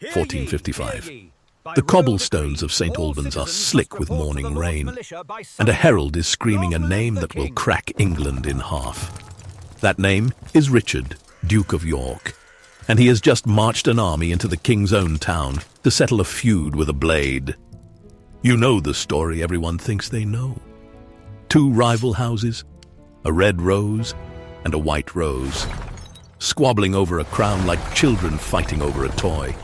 1455. The cobblestones of St. Albans are slick with morning rain, and a herald is screaming a name that will crack England in half. That name is Richard, Duke of York, and he has just marched an army into the king's own town to settle a feud with a blade. You know the story everyone thinks they know. Two rival houses, a red rose and a white rose, squabbling over a crown like children fighting over a toy.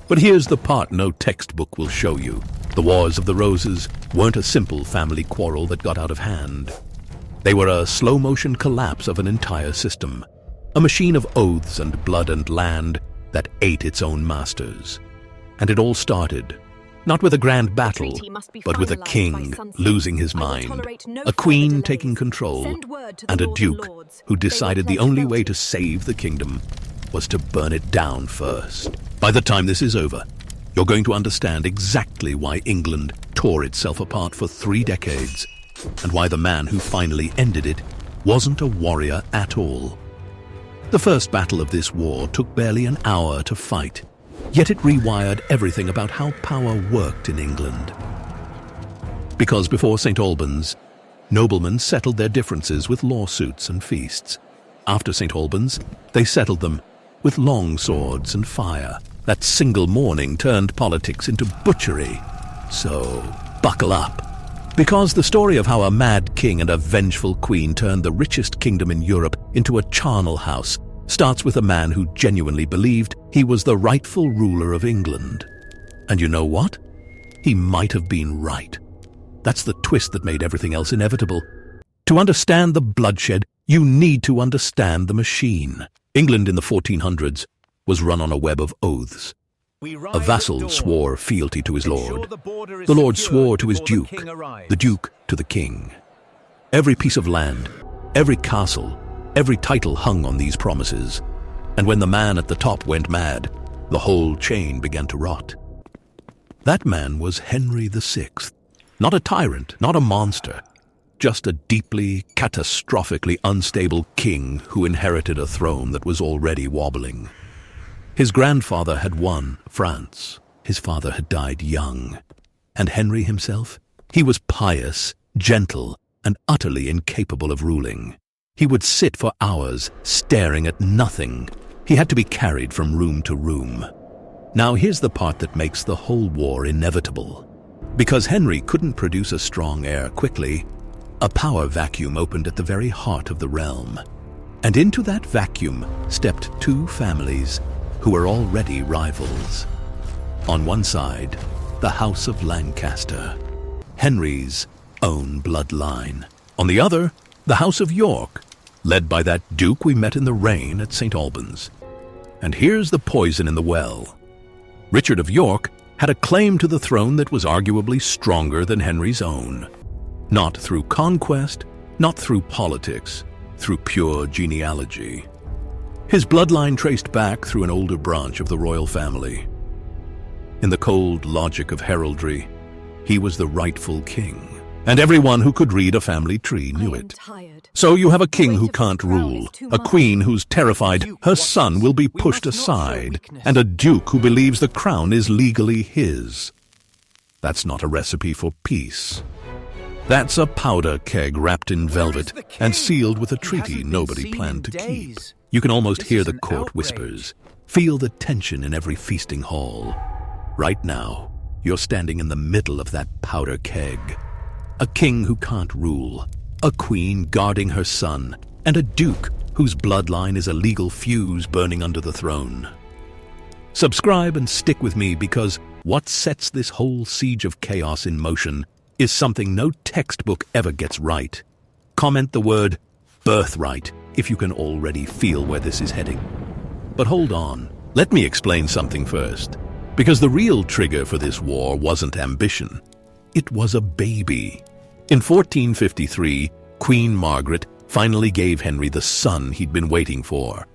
But here's the part no textbook will show you. The Wars of the Roses weren't a simple family quarrel that got out of hand. They were a slow-motion collapse of an entire system, a machine of oaths and blood and land that ate its own masters. And it all started, not with a grand battle, but with a king losing his mind, a queen taking control, and a duke who decided the only way to save the kingdom was to burn it down first. By the time this is over, you're going to understand exactly why England tore itself apart for 3 decades, and why the man who finally ended it wasn't a warrior at all. The first battle of this war took barely an hour to fight, yet it rewired everything about how power worked in England. Because before St. Albans, noblemen settled their differences with lawsuits and feasts. After St. Albans, they settled them with long swords and fire. That single morning turned politics into butchery. So, buckle up. Because the story of how a mad king and a vengeful queen turned the richest kingdom in Europe into a charnel house starts with a man who genuinely believed he was the rightful ruler of England. And you know what? He might have been right. That's the twist that made everything else inevitable. To understand the bloodshed, you need to understand the machine. England in the 1400s was run on a web of oaths. A vassal swore fealty to his lord. The lord swore to his duke, the duke to the king. Every piece of land, every castle, every title hung on these promises. And when the man at the top went mad, the whole chain began to rot. That man was Henry VI. Not a tyrant, not a monster, just a deeply, catastrophically unstable king who inherited a throne that was already wobbling. His grandfather had won France. His father had died young. And Henry himself? He was pious, gentle, and utterly incapable of ruling. He would sit for hours, staring at nothing. He had to be carried from room to room. Now here's the part that makes the whole war inevitable. Because Henry couldn't produce a strong heir quickly, a power vacuum opened at the very heart of the realm. And into that vacuum stepped 2 families who were already rivals. On one side, the House of Lancaster, Henry's own bloodline. On the other, the House of York, led by that duke we met in the rain at St. Albans. And here's the poison in the well. Richard of York had a claim to the throne that was arguably stronger than Henry's own. Not through conquest, not through politics, through pure genealogy. His bloodline traced back through an older branch of the royal family. In the cold logic of heraldry, he was the rightful king, and everyone who could read a family tree knew it. So you have a king who can't rule, a queen who's terrified her son will be pushed aside, and a duke who believes the crown is legally his. That's not a recipe for peace. That's a powder keg wrapped in velvet and sealed with a treaty nobody planned to keep. You can almost hear the court whispers, feel the tension in every feasting hall. Right now, you're standing in the middle of that powder keg. A king who can't rule, a queen guarding her son, and a duke whose bloodline is a legal fuse burning under the throne. Subscribe and stick with me, because what sets this whole siege of chaos in motion is something no textbook ever gets right. Comment the word birthright if you can already feel where this is heading. But hold on, let me explain something first. Because the real trigger for this war wasn't ambition. It was a baby. In 1453, Queen Margaret finally gave Henry the son he'd been waiting for.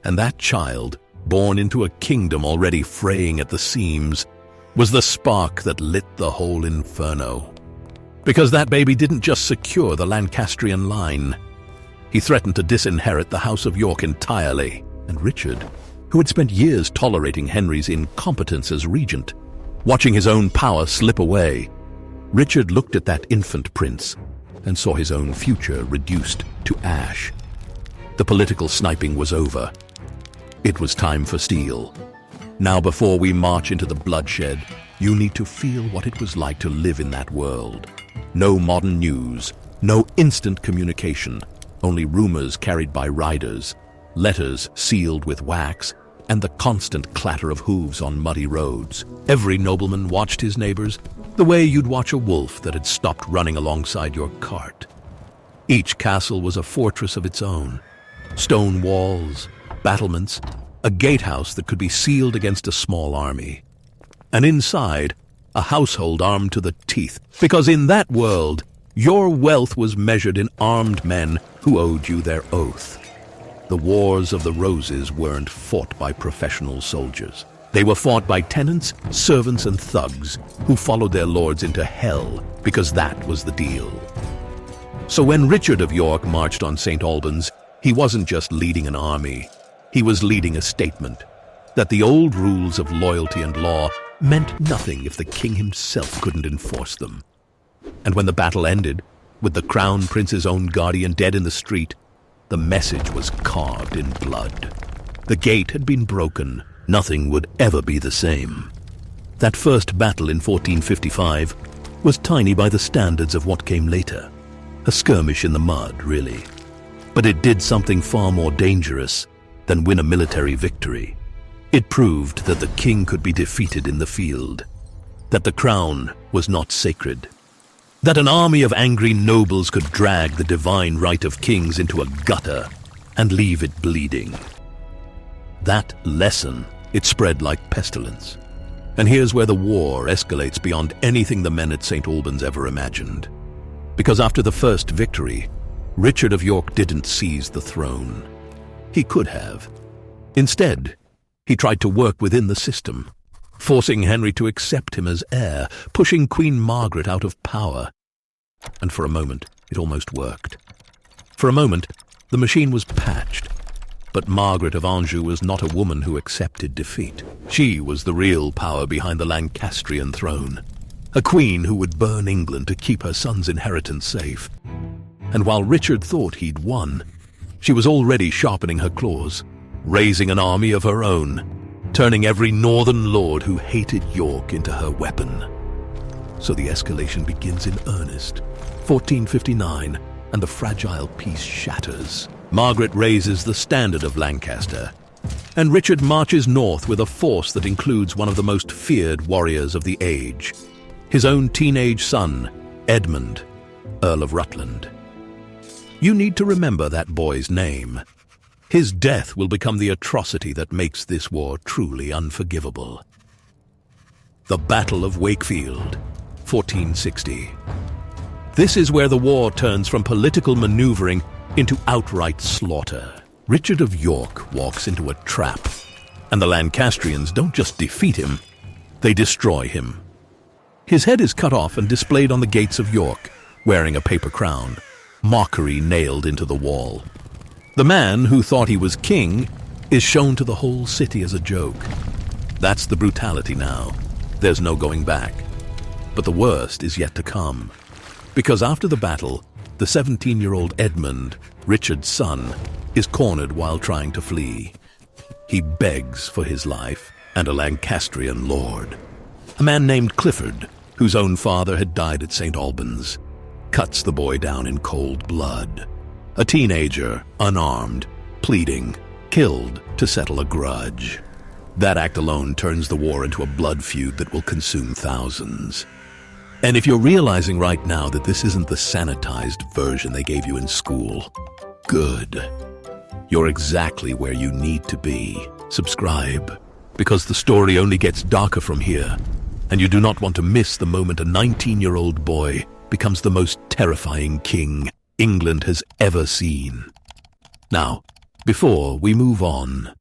And that child, born into a kingdom already fraying at the seams, was the spark that lit the whole inferno. Because that baby didn't just secure the Lancastrian line. He threatened to disinherit the House of York entirely, and Richard who had spent years tolerating Henry's incompetence as regent, watching his own power slip away. Richard looked at that infant prince and saw his own future reduced to ash. The political sniping was over. It was time for steel. Now, before we march into the bloodshed, you need to feel what it was like to live in that world. No modern news, no instant communication, only rumors carried by riders, letters sealed with wax, and the constant clatter of hooves on muddy roads. Every nobleman watched his neighbors the way you'd watch a wolf that had stopped running alongside your cart. Each castle was a fortress of its own. Stone walls, battlements, a gatehouse that could be sealed against a small army. And inside, a household armed to the teeth, because in that world, your wealth was measured in armed men who owed you their oath. The Wars of the Roses weren't fought by professional soldiers. They were fought by tenants, servants, and thugs who followed their lords into hell because that was the deal. So when Richard of York marched on St. Albans, he wasn't just leading an army. He was leading a statement that the old rules of loyalty and law meant nothing if the king himself couldn't enforce them. And when the battle ended, with the crown prince's own guardian dead in the street, the message was carved in blood. The gate had been broken. Nothing would ever be the same. That first battle in 1455 was tiny by the standards of what came later. A skirmish in the mud, really. But it did something far more dangerous than win a military victory. It proved that the king could be defeated in the field, that the crown was not sacred, that an army of angry nobles could drag the divine right of kings into a gutter and leave it bleeding. That lesson, it spread like pestilence. And here's where the war escalates beyond anything the men at St. Albans ever imagined. Because after the first victory, Richard of York didn't seize the throne. He could have. Instead, he tried to work within the system, forcing Henry to accept him as heir, pushing Queen Margaret out of power. And for a moment, it almost worked. For a moment, the machine was patched. But Margaret of Anjou was not a woman who accepted defeat. She was the real power behind the Lancastrian throne, a queen who would burn England to keep her son's inheritance safe. And while Richard thought he'd won, she was already sharpening her claws, raising an army of her own, turning every northern lord who hated York into her weapon. So the escalation begins in earnest. 1459, and the fragile peace shatters. Margaret raises the standard of Lancaster, and Richard marches north with a force that includes one of the most feared warriors of the age, his own teenage son, Edmund, Earl of Rutland. You need to remember that boy's name. His death will become the atrocity that makes this war truly unforgivable. The Battle of Wakefield, 1460. This is where the war turns from political maneuvering into outright slaughter. Richard of York walks into a trap, and the Lancastrians don't just defeat him, they destroy him. His head is cut off and displayed on the gates of York, wearing a paper crown, mockery nailed into the wall. The man who thought he was king is shown to the whole city as a joke. That's the brutality now. There's no going back. But the worst is yet to come. Because after the battle, the 17-year-old Edmund, Richard's son, is cornered while trying to flee. He begs for his life and a Lancastrian lord. A man named Clifford, whose own father had died at St. Albans, cuts the boy down in cold blood. A teenager, unarmed, pleading, killed to settle a grudge. That act alone turns the war into a blood feud that will consume thousands. And if you're realizing right now that this isn't the sanitized version they gave you in school, good. You're exactly where you need to be. Subscribe, because the story only gets darker from here, and you do not want to miss the moment a 19-year-old boy becomes the most terrifying king England has ever seen. Now, before we move on,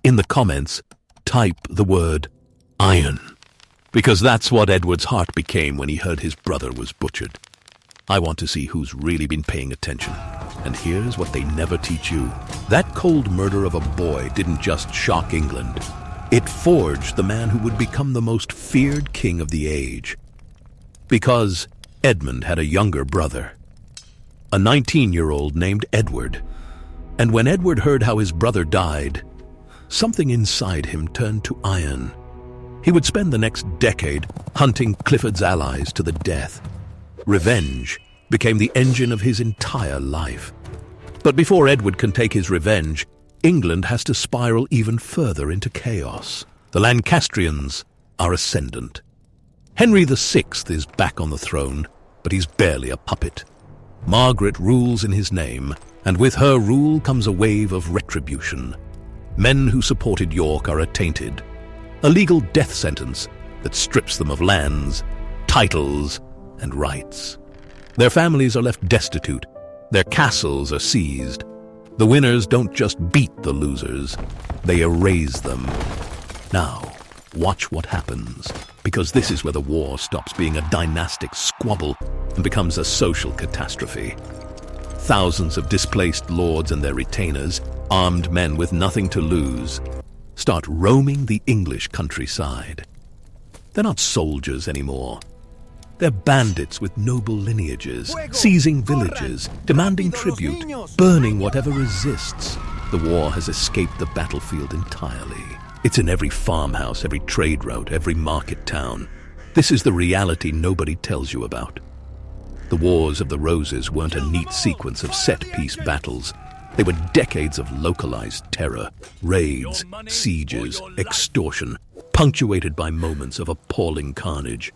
in the comments, type the word iron. Because that's what Edward's heart became when he heard his brother was butchered. I want to see who's really been paying attention. And here's what they never teach you. That cold murder of a boy didn't just shock England. It forged the man who would become the most feared king of the age. Because Edmund had a younger brother, a 19-year-old named Edward. And when Edward heard how his brother died, something inside him turned to iron. He would spend the next decade hunting Clifford's allies to the death. Revenge became the engine of his entire life. But before Edward can take his revenge, England has to spiral even further into chaos. The Lancastrians are ascendant. Henry VI is back on the throne, but he's barely a puppet. Margaret rules in his name, and with her rule comes a wave of retribution. Men who supported York are attainted. A legal death sentence that strips them of lands, titles, and rights. Their families are left destitute. Their castles are seized. The winners don't just beat the losers, they erase them. Now, watch what happens, because this is where the war stops being a dynastic squabble and becomes a social catastrophe. Thousands of displaced lords and their retainers, armed men with nothing to lose, start roaming the English countryside. They're not soldiers anymore. They're bandits with noble lineages, seizing villages, demanding tribute, burning whatever resists. The war has escaped the battlefield entirely. It's in every farmhouse, every trade route, every market town. This is the reality nobody tells you about. The Wars of the Roses weren't a neat sequence of set-piece battles. They were decades of localized terror, raids, sieges, extortion, punctuated by moments of appalling carnage.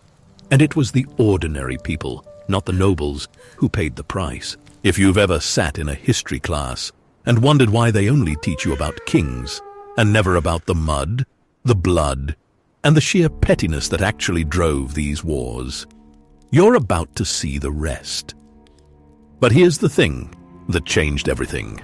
And it was the ordinary people, not the nobles, who paid the price. If you've ever sat in a history class and wondered why they only teach you about kings and never about the mud, the blood, and the sheer pettiness that actually drove these wars, you're about to see the rest. But here's the thing that changed everything.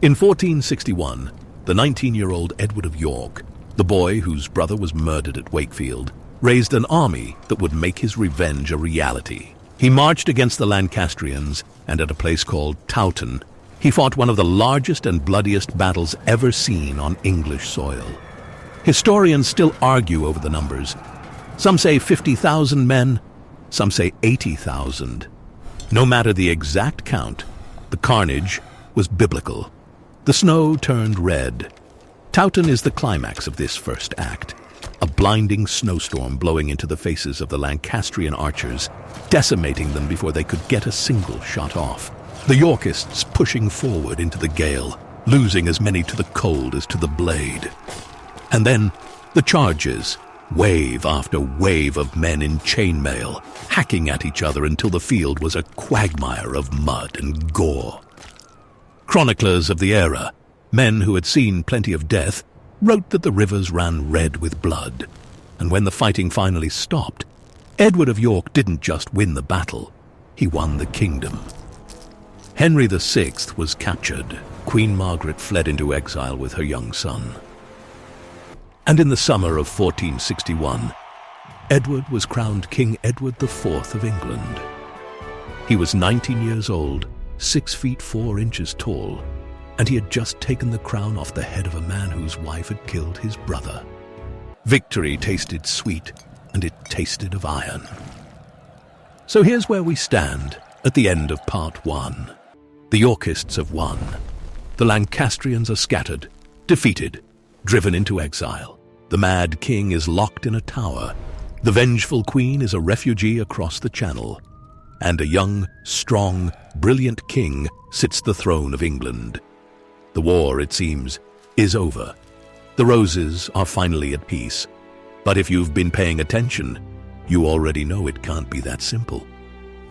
In 1461, the 19-year-old Edward of York, the boy whose brother was murdered at Wakefield, raised an army that would make his revenge a reality. He marched against the Lancastrians, and at a place called Towton, he fought one of the largest and bloodiest battles ever seen on English soil. Historians still argue over the numbers. Some say 50,000 men, some say 80,000. No matter the exact count, the carnage was biblical. The snow turned red. Towton is the climax of this first act. A blinding snowstorm blowing into the faces of the Lancastrian archers, decimating them before they could get a single shot off. The Yorkists pushing forward into the gale, losing as many to the cold as to the blade. And then the charges, wave after wave of men in chainmail, hacking at each other until the field was a quagmire of mud and gore. Chroniclers of the era, men who had seen plenty of death, wrote that the rivers ran red with blood. And when the fighting finally stopped, Edward of York didn't just win the battle, he won the kingdom. Henry VI was captured. Queen Margaret fled into exile with her young son. And in the summer of 1461, Edward was crowned King Edward IV of England. He was 19 years old, 6 feet 4 inches tall, and he had just taken the crown off the head of a man whose wife had killed his brother. Victory tasted sweet, and it tasted of iron. So here's where we stand at the end of part 1. The Yorkists have won. The Lancastrians are scattered, defeated, driven into exile. The mad king is locked in a tower. The vengeful queen is a refugee across the channel. And a young, strong, brilliant king sits the throne of England. The war, it seems, is over. The Roses are finally at peace. But if you've been paying attention, you already know it can't be that simple.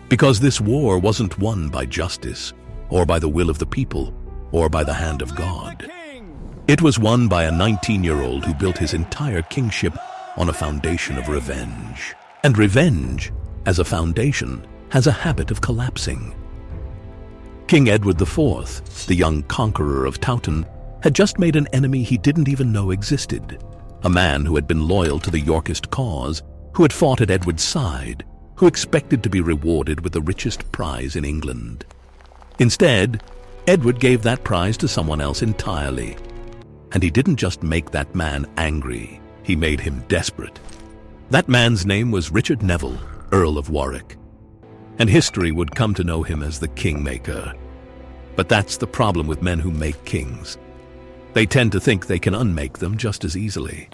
Because this war wasn't won by justice, or by the will of the people, or by the hand of God. It was won by a 19-year-old who built his entire kingship on a foundation of revenge. And revenge, as a foundation, has a habit of collapsing. King Edward IV, the young conqueror of Towton, had just made an enemy he didn't even know existed. A man who had been loyal to the Yorkist cause, who had fought at Edward's side, who expected to be rewarded with the richest prize in England. Instead, Edward gave that prize to someone else entirely. And he didn't just make that man angry, he made him desperate. That man's name was Richard Neville, Earl of Warwick. And history would come to know him as the Kingmaker. But that's the problem with men who make kings. They tend to think they can unmake them just as easily.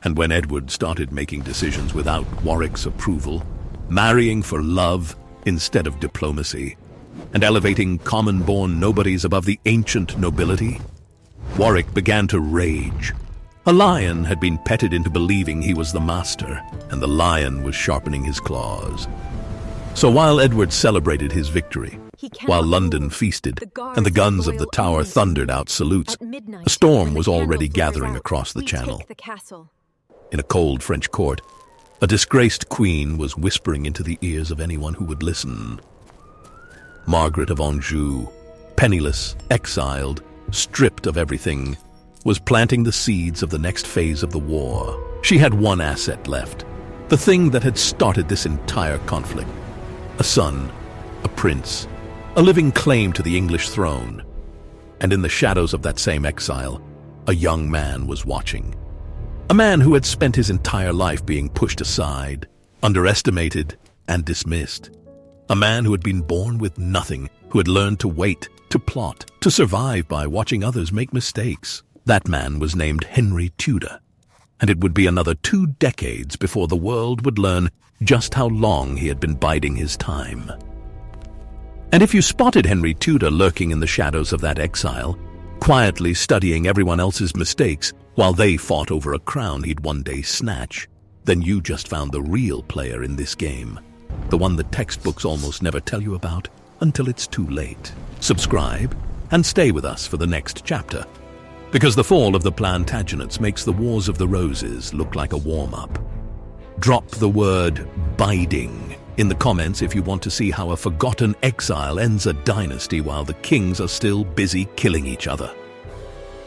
And when Edward started making decisions without Warwick's approval, marrying for love instead of diplomacy, and elevating common-born nobodies above the ancient nobility, Warwick began to rage. A lion had been petted into believing he was the master, and the lion was sharpening his claws. So while Edward celebrated his victory, while London feasted and the guns of the tower thundered out salutes, a storm was already gathering across the channel. In a cold French court, a disgraced queen was whispering into the ears of anyone who would listen. Margaret of Anjou, penniless, exiled, stripped of everything, was planting the seeds of the next phase of the war. She had one asset left, the thing that had started this entire conflict. A son, a prince, a living claim to the English throne. And in the shadows of that same exile, a young man was watching. A man who had spent his entire life being pushed aside, underestimated, and dismissed. A man who had been born with nothing, who had learned to wait, to plot, to survive by watching others make mistakes. That man was named Henry Tudor, and it would be another 2 decades before the world would learn just how long he had been biding his time. And if you spotted Henry Tudor lurking in the shadows of that exile, quietly studying everyone else's mistakes while they fought over a crown he'd one day snatch, then you just found the real player in this game, the one that textbooks almost never tell you about until it's too late. Subscribe and stay with us for the next chapter, because the fall of the Plantagenets makes the Wars of the Roses look like a warm-up. Drop the word biding in the comments if you want to see how a forgotten exile ends a dynasty while the kings are still busy killing each other.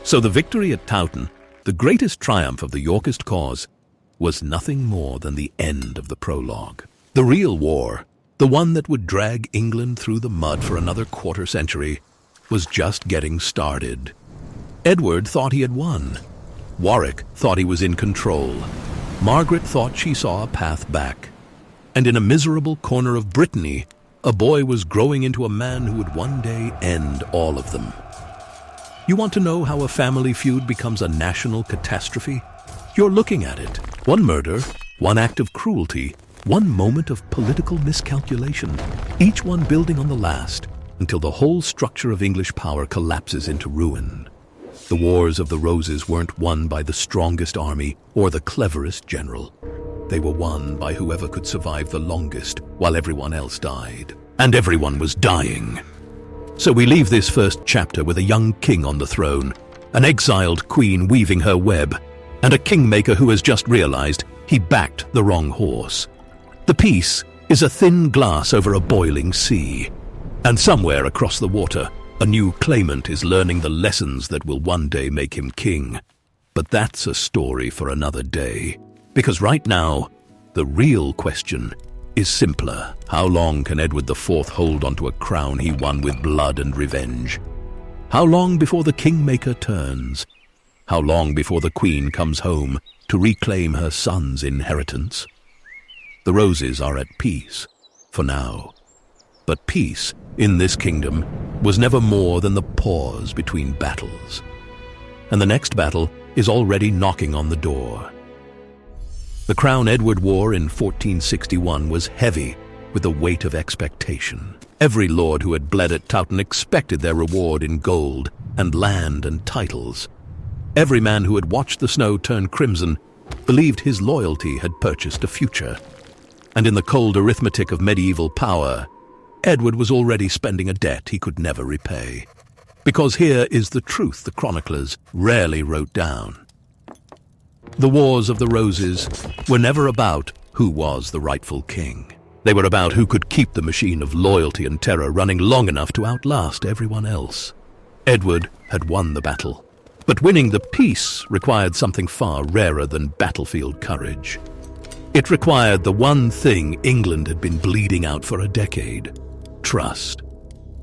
So the victory at Towton, the greatest triumph of the Yorkist cause, was nothing more than the end of the prologue. The real war, the one that would drag England through the mud for another quarter century, was just getting started. Edward thought he had won. Warwick thought he was in control. Margaret thought she saw a path back. And in a miserable corner of Brittany, a boy was growing into a man who would one day end all of them. You want to know how a family feud becomes a national catastrophe? You're looking at it. One murder, one act of cruelty, one moment of political miscalculation, each one building on the last, until the whole structure of English power collapses into ruin. The Wars of the Roses weren't won by the strongest army or the cleverest general. They were won by whoever could survive the longest while everyone else died. And everyone was dying. So we leave this first chapter with a young king on the throne, an exiled queen weaving her web, and a kingmaker who has just realized he backed the wrong horse. The peace is a thin glass over a boiling sea. And somewhere across the water, a new claimant is learning the lessons that will one day make him king. But that's a story for another day. Because right now, the real question is simpler. How long can Edward IV hold onto a crown he won with blood and revenge? How long before the Kingmaker turns? How long before the Queen comes home to reclaim her son's inheritance? The Roses are at peace, for now. But peace, in this kingdom, was never more than the pause between battles. And the next battle is already knocking on the door. The crown Edward wore in 1461 was heavy with the weight of expectation. Every lord who had bled at Towton expected their reward in gold and land and titles. Every man who had watched the snow turn crimson believed his loyalty had purchased a future. And in the cold arithmetic of medieval power, Edward was already spending a debt he could never repay. Because here is the truth the chroniclers rarely wrote down. The Wars of the Roses were never about who was the rightful king. They were about who could keep the machine of loyalty and terror running long enough to outlast everyone else. Edward had won the battle, but winning the peace required something far rarer than battlefield courage. It required the one thing England had been bleeding out for a decade: trust.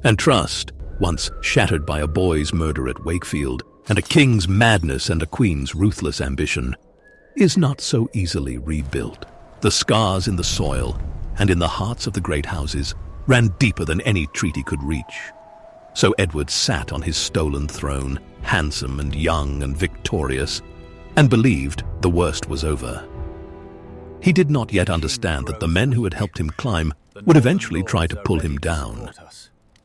And trust, once shattered by a boy's murder at Wakefield, and a king's madness and a queen's ruthless ambition, is not so easily rebuilt. The scars in the soil and in the hearts of the great houses ran deeper than any treaty could reach. So Edward sat on his stolen throne, handsome and young and victorious, and believed the worst was over. He did not yet understand that the men who had helped him climb would eventually try to pull him down.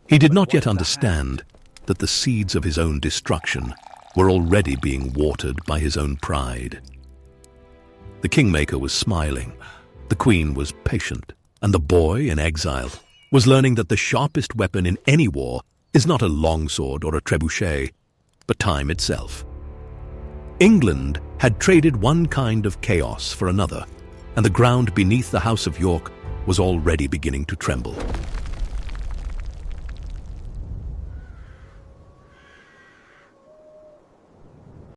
He did not yet understand that the seeds of his own destruction were already being watered by his own pride. The Kingmaker was smiling, the Queen was patient, and the boy in exile was learning that the sharpest weapon in any war is not a longsword or a trebuchet, but time itself. England had traded one kind of chaos for another, and the ground beneath the House of York was already beginning to tremble.